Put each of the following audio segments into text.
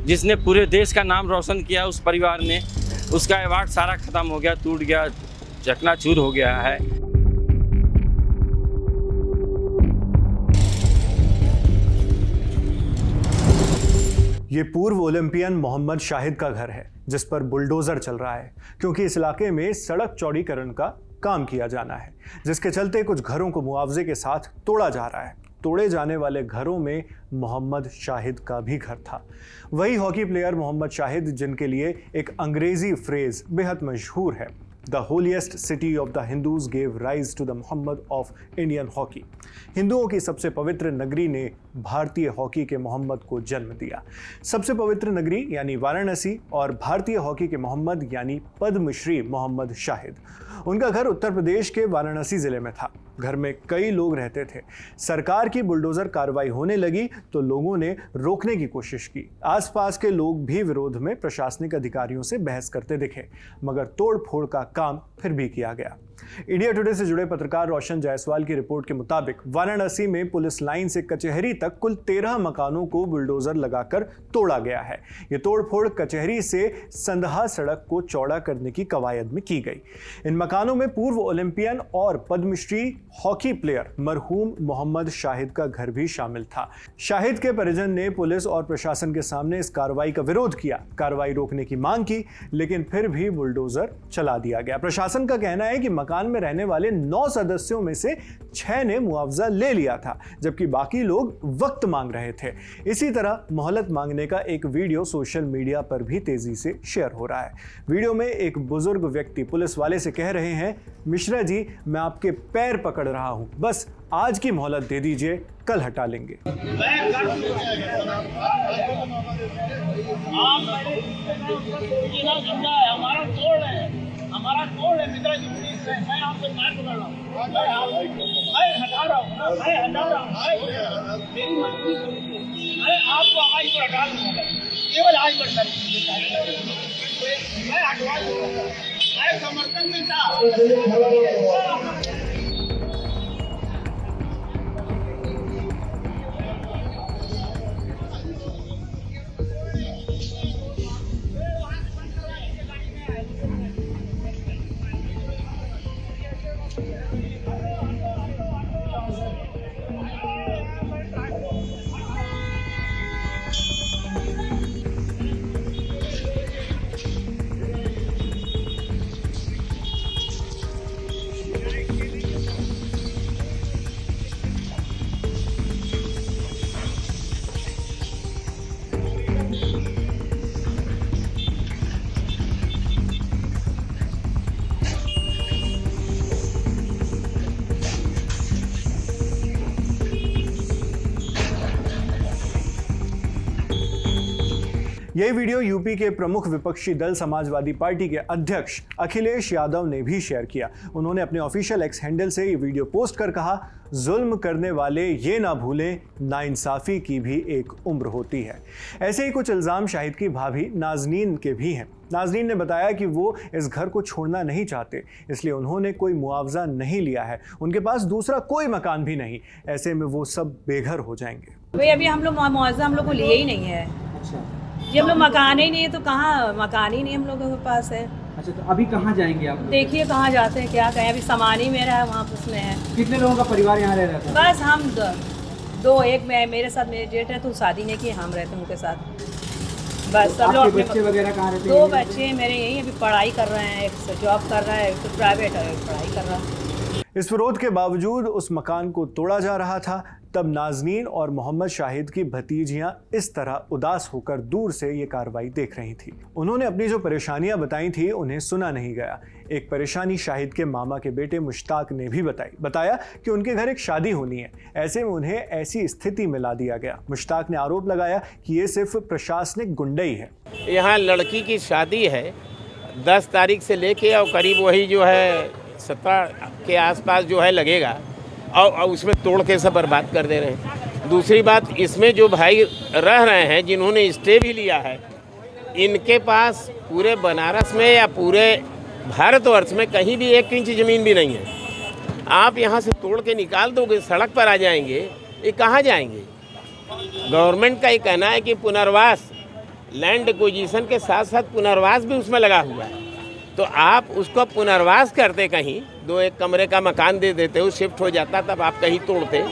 जिसने पूरे देश का नाम रोशन किया, उस परिवार ने, उसका अवार्ड सारा ख़त्म हो गया, टूट गया, चकनाचूर हो गया है। ये पूर्व ओलंपियन मोहम्मद शाहिद का घर है, जिस पर बुलडोजर चल रहा है, क्योंकि इस इलाके में सड़क चौड़ीकरण का काम किया जाना है, जिसके चलते कुछ घरों को मुआवजे के साथ तोड़ा जा रहा है। तोड़े जाने वाले घरों में मोहम्मद शाहिद का भी घर था। वही हॉकी प्लेयर मोहम्मद शाहिद, जिनके लिए एक अंग्रेजी फ्रेज बेहद मशहूर है, the holiest city of the Hindus gave rise to the Mohammed of Indian hockey. हिंदुओं की सबसे पवित्र नगरी ने भारतीय हॉकी के मोहम्मद को जन्म दिया। सबसे पवित्र नगरी यानी वाराणसी और भारतीय हॉकी के मोहम्मद यानी पद्मश्री मोहम्मद शाहिद। उनका घर उत्तर प्रदेश के वाराणसी जिले में था। घर में कई लोग रहते थे। सरकार की बुलडोजर कार्रवाई होने लगी तो लोगों ने रोकने की कोशिश की। आसपास के लोग भी विरोध में प्रशासनिक अधिकारियों से बहस करते दिखे, मगर तोड़फोड़ का काम फिर भी किया गया। इंडिया टुडे से जुड़े पत्रकार रोशन जायसवाल की रिपोर्ट के मुताबिक वाराणसी में पुलिस लाइन से कचहरी तक कुल 13 मकानों को बुलडोजर लगाकर तोड़ा गया है। ये तोड़फोड़ कचहरी से संदहा सड़क को चौड़ा करने की कवायद में की गई। इन मकानों में पूर्व ओलंपियन और पद्मश्री हॉकी प्लेयर मरहूम मोहम्मद शाहिद का घर भी शामिल था। शाहिद के परिजन ने पुलिस और प्रशासन के सामने इस कार्रवाई का विरोध किया, कार्रवाई रोकने की मांग की, लेकिन फिर भी बुलडोजर चला दिया गया। प्रशासन का कहना है कि मकान में रहने वाले 9 सदस्यों में से 6 ने मुआवजा ले लिया था, जबकि बाकी लोग वक्त मांग रहे थे। इसी तरह मोहलत मांगने का एक वीडियो सोशल मीडिया पर भी तेजी से शेयर हो रहा है। वीडियो में एक बुजुर्ग व्यक्ति पुलिस वाले से कह रहे हैं, मिश्रा जी, मैं आपके पैर पकड़ रहा हूं, बस आज की मोहलत दे दीजिए, कल हटा लेंगे। हमारा तोड़ है मित्रा जी, मैं आपसे पैर पकड़ रहा हूँ, मैं हटा रहा हूँ, मैं हटा रहा हूँ, मेरी मजबूरी समझिए, मैं आपको आज पर हटा दूंगा, केवल आज पर मैं हटवा दूंगा, मैं समर्थन में था। यह वीडियो यूपी के प्रमुख विपक्षी दल समाजवादी पार्टी के अध्यक्ष अखिलेश यादव ने भी शेयर किया। उन्होंने अपने ऑफिशियल एक्स हैंडल से ये वीडियो पोस्ट कर कहा, जुल्म करने वाले ये ना भूलें, नाइंसाफी की भी एक उम्र होती है। ऐसे ही कुछ इल्ज़ाम शाहिद की भाभी नाजनीन के भी हैं। नाजनीन ने बताया कि वो इस घर को छोड़ना नहीं चाहते, इसलिए उन्होंने कोई मुआवजा नहीं लिया है। उनके पास दूसरा कोई मकान भी नहीं, ऐसे में वो सब बेघर हो जाएंगे। भाई अभी हम लोग मुआवजा हम लोग को लिए ही नहीं है। जी, हम लोग मकान ही नहीं है, तो कहाँ मकान ही नहीं हम लोगों के पास है। अच्छा, तो अभी कहाँ जाएंगे आप? देखिए कहाँ जाते हैं, क्या कहें, अभी सामान ही मेरा है, वहाँ उसमें है। कितने लोगों का परिवार यहाँ रह रहा था? बस हम दो, एक मेरे साथ मेरे जेठ है, तो शादी नहीं की, हम रहते हैं उनके साथ। बस सब लोग। बच्चे वगैरह कहाँ रहते हैं? 2 बच्चे मेरे यही अभी पढ़ाई कर रहे हैं, एक जॉब कर रहा है, एक तो प्राइवेट है, एक पढ़ाई कर रहा है। इस विरोध के बावजूद उस मकान को तोड़ा जा रहा था। तब नाजनीन और मोहम्मद शाहिद की भतीजियां इस तरह उदास होकर दूर से ये कार्रवाई देख रही थी। उन्होंने अपनी जो परेशानियां बताई थी उन्हें सुना नहीं गया। एक परेशानी शाहिद के मामा के बेटे मुश्ताक ने भी बताया कि उनके घर एक शादी होनी है, ऐसे में उन्हें ऐसी स्थिति में ला दिया गया। मुश्ताक ने आरोप लगाया कि ये सिर्फ प्रशासनिक गुंडई है। यहाँ लड़की की शादी है 10 तारीख से लेके और करीब वही जो है 17 के आसपास जो है लगेगा, और उसमें तोड़ के सब बर्बाद कर दे रहे हैं। दूसरी बात, इसमें जो भाई रह रहे हैं जिन्होंने स्टे भी लिया है, इनके पास पूरे बनारस में या पूरे भारतवर्ष में कहीं भी 1 इंच ज़मीन भी नहीं है। आप यहाँ से तोड़ के निकाल दोगे, सड़क पर आ जाएंगे, ये कहाँ जाएंगे? गवर्नमेंट का ये कहना है कि पुनर्वास, लैंड एक्विजिशन के साथ साथ पुनर्वास भी उसमें लगा हुआ है। तो आप उसको पुनर्वास करते, कहीं 2-1 कमरे का मकान दे देते, वो शिफ्ट हो जाता, तब आप कहीं तोड़ते।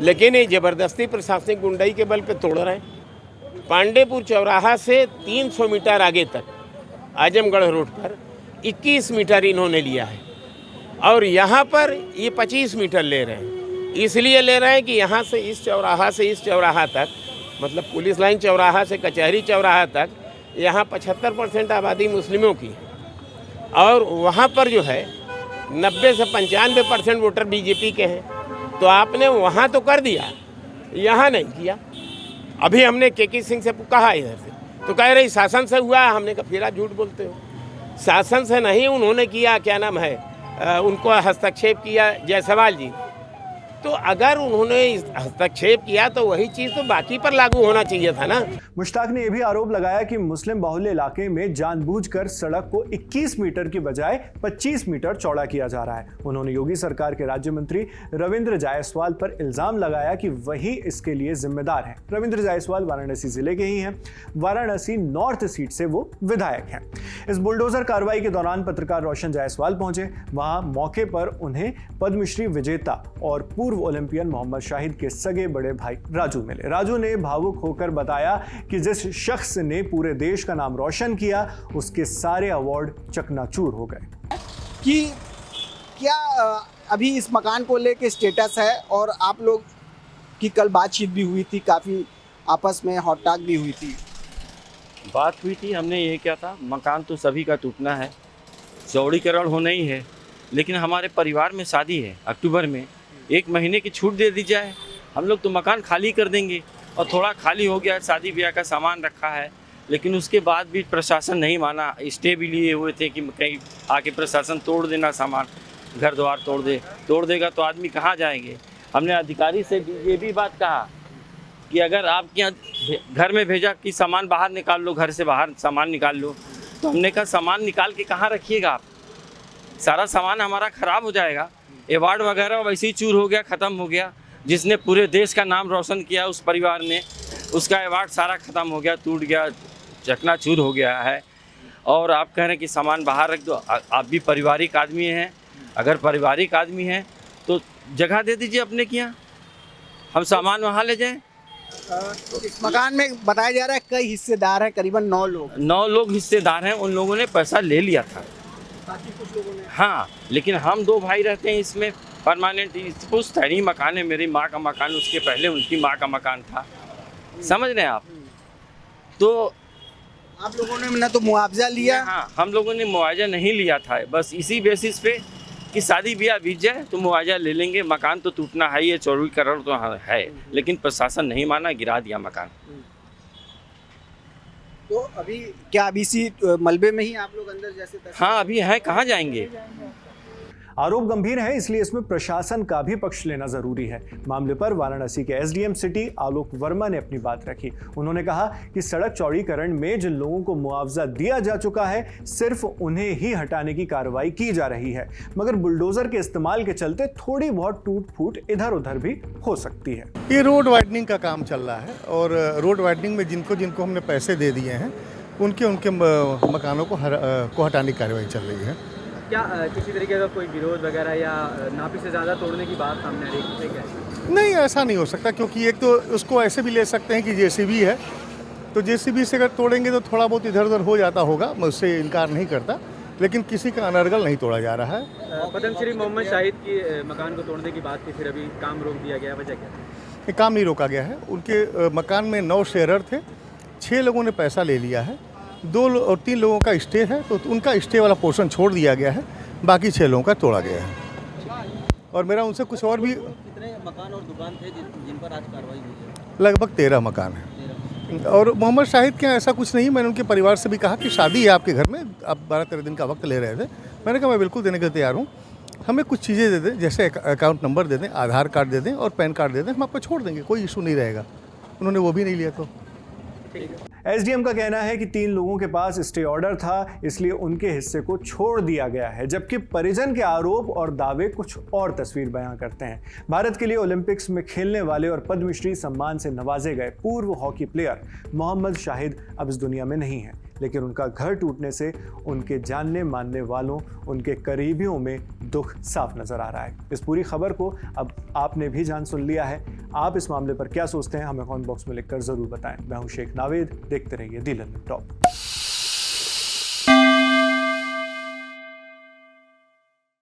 लेकिन ये ज़बरदस्ती प्रशासनिक गुंडाई के बल पे तोड़ रहे हैं। पांडेपुर चौराहा से 300 मीटर आगे तक आजमगढ़ रोड पर 21 मीटर इन्होंने लिया है, और यहाँ पर ये 25 मीटर ले रहे हैं। इसलिए ले रहे हैं कि यहाँ से इस चौराहा तक, मतलब पुलिस लाइन चौराहा से कचहरी चौराहा तक, यहाँ 75% आबादी मुस्लिमों की है, और वहाँ पर जो है 90 से 95% वोटर बीजेपी के हैं। तो आपने वहाँ तो कर दिया, यहाँ नहीं किया। अभी हमने केके सिंह से कहा इधर से, तो कह रही शासन से हुआ। हमने कहा फिर आप झूठ बोलते हो, शासन से नहीं, उन्होंने किया, क्या नाम है, उनको हस्तक्षेप किया जायसवाल जी। तो अगर उन्होंने हस्तक्षेप किया तो वही चीज़ तो बाकी पर लागू होना चाहिए था ना। मुश्ताक ने यह भी आरोप लगाया कि मुस्लिम बाहुल्य इलाके में जानबूझकर सड़क को 21 मीटर की बजाय 25 मीटर चौड़ा किया जा रहा है। उन्होंने योगी सरकार के राज्य मंत्री रविंद्र जायसवाल पर इल्जाम लगाया कि वही इसके लिए जिम्मेदार है। रविंद्र जायसवाल वाराणसी जिले के ही हैं। वाराणसी नॉर्थ सीट से वो विधायक हैं। इस बुलडोजर कार्रवाई के दौरान पत्रकार रोशन जायसवाल पहुंचे। वहां मौके पर उन्हें पद्मश्री विजेता और पूर्व ओलंपियन मोहम्मद शाहिद के सगे बड़े भाई राजू मिले। राजू ने भावुक होकर बताया कि जिस शख्स ने पूरे देश का नाम रोशन किया, उसके सारे अवार्ड चकनाचूर हो गए। कि क्या अभी इस मकान को लेके स्टेटस है, और आप लोग की कल बातचीत भी हुई थी, काफ़ी आपस में हॉट टॉक भी हुई थी। बात हुई थी, हमने ये क्या था, मकान तो सभी का टूटना है, चौड़ीकरण होना ही है, लेकिन हमारे परिवार में शादी है अक्टूबर में, 1 महीने की छूट दे दी जाए, हम लोग तो मकान खाली कर देंगे। और थोड़ा खाली हो गया, शादी ब्याह का सामान रखा है, लेकिन उसके बाद भी प्रशासन नहीं माना। स्टे भी लिए हुए थे कि कहीं आके प्रशासन तोड़ देना, सामान घर द्वार तोड़ देगा तो आदमी कहाँ जाएंगे। हमने अधिकारी से ये भी बात कहा कि अगर आपके यहाँ घर में भेजा कि सामान बाहर निकाल लो, घर से बाहर सामान निकाल लो, तो हमने कहा सामान निकाल के कहाँ रखिएगा आप, सारा सामान हमारा ख़राब हो जाएगा। अवार्ड वगैरह वैसे ही चूर हो गया, ख़त्म हो गया। जिसने पूरे देश का नाम रोशन किया उस परिवार ने, उसका अवार्ड सारा ख़त्म हो गया, टूट गया, चकनाचूर हो गया है। और आप कह रहे हैं कि सामान बाहर रख दो। आप भी पारिवारिक आदमी हैं, अगर पारिवारिक आदमी हैं तो जगह दे दीजिए अपने के यहाँ, हम सामान वहाँ ले जाएं। इस मकान में बताया जा रहा है कई हिस्सेदार हैं, करीबन 9 लोग हिस्सेदार हैं। उन लोगों ने पैसा ले लिया था, कुछ लोगों ने, हाँ, लेकिन हम 2 भाई रहते हैं इसमें परमानेंट। पुश्तैनी मकान है, मेरी माँ का मकान, उसके पहले उनकी माँ का मकान था, समझ रहे हैं आप। तो आप लोगों ने ना तो मुआवजा लिया, हाँ, हम लोगों ने मुआवजा नहीं लिया था, बस इसी बेसिस पे कि शादी ब्याह बीत जाए तो मुआवजा ले लेंगे। मकान तो टूटना है, ये चौड़ीकरण तो है, लेकिन प्रशासन नहीं माना, गिरा दिया मकान। तो अभी क्या अभी इसी मलबे में ही आप लोग अंदर जैसे हाँ, अभी है, कहाँ जाएंगे। आरोप गंभीर है, इसलिए इसमें प्रशासन का भी पक्ष लेना जरूरी है। मामले पर वाराणसी के एसडीएम सिटी आलोक वर्मा ने अपनी बात रखी। उन्होंने कहा कि सड़क चौड़ीकरण में जिन लोगों को मुआवजा दिया जा चुका है, सिर्फ उन्हें ही हटाने की कार्रवाई की जा रही है, मगर बुलडोजर के इस्तेमाल के चलते थोड़ी बहुत टूट फूट इधर उधर भी हो सकती है। ये रोड वाइडनिंग का काम चल रहा है, और रोड वाइडनिंग में जिनको हमने पैसे दे दिए हैं, उनके मकानों को हटाने की कार्रवाई चल रही है। क्या किसी तरीके का कोई विरोध वगैरह या नापी से ज़्यादा तोड़ने की बात सामने आ रही है क्या? नहीं, ऐसा नहीं हो सकता, क्योंकि एक तो उसको ऐसे भी ले सकते हैं कि जेसीबी है, तो जेसीबी से अगर तोड़ेंगे तो थोड़ा बहुत इधर उधर हो जाता होगा, मैं उससे इनकार नहीं करता, लेकिन किसी का अनर्गल नहीं तोड़ा जा रहा है। पद्मश्री मोहम्मद शाहिद की मकान को तोड़ने की बात थी, फिर अभी काम रोक दिया गया, वजह क्या? ये काम नहीं रोका गया है। उनके मकान में 9 शेयरर थे, 6 लोगों ने पैसा ले लिया है, 2 और 3 लोगों का स्टे है, तो उनका स्टे वाला पोर्शन छोड़ दिया गया है, बाकी 6 लोगों का तोड़ा गया है। और मेरा उनसे कुछ और भी, कितने मकान और दुकान थे जिन पर आज कार्रवाई हुई है? लगभग 13 मकान है। और मोहम्मद शाहिद के यहाँ ऐसा कुछ नहीं। मैंने उनके परिवार से भी कहा कि शादी है आपके घर में, आप 12-13 दिन का वक्त ले रहे थे। मैंने कहा मैं बिल्कुल देने के लिए तैयार हूँ, हमें कुछ चीज़ें दे दें, जैसे अकाउंट नंबर दे दें, आधार कार्ड दे दें और पैन कार्ड दे दें, हम आपको छोड़ देंगे, कोई इशू नहीं रहेगा। उन्होंने वो भी नहीं लिया। तो एसडीएम का कहना है कि 3 लोगों के पास स्टे ऑर्डर था, इसलिए उनके हिस्से को छोड़ दिया गया है, जबकि परिजन के आरोप और दावे कुछ और तस्वीर बयां करते हैं। भारत के लिए ओलंपिक्स में खेलने वाले और पद्मश्री सम्मान से नवाजे गए पूर्व हॉकी प्लेयर मोहम्मद शाहिद अब इस दुनिया में नहीं है, लेकिन उनका घर टूटने से उनके जानने मानने वालों, उनके करीबियों में दुख साफ नजर आ रहा है। इस पूरी खबर को अब आपने भी जान सुन लिया है। आप इस मामले पर क्या सोचते हैं, हमें कमेंट बॉक्स में लिखकर जरूर बताएं। मैं हूं शेख नावेद, देखते रहिए दी लंदन टॉप।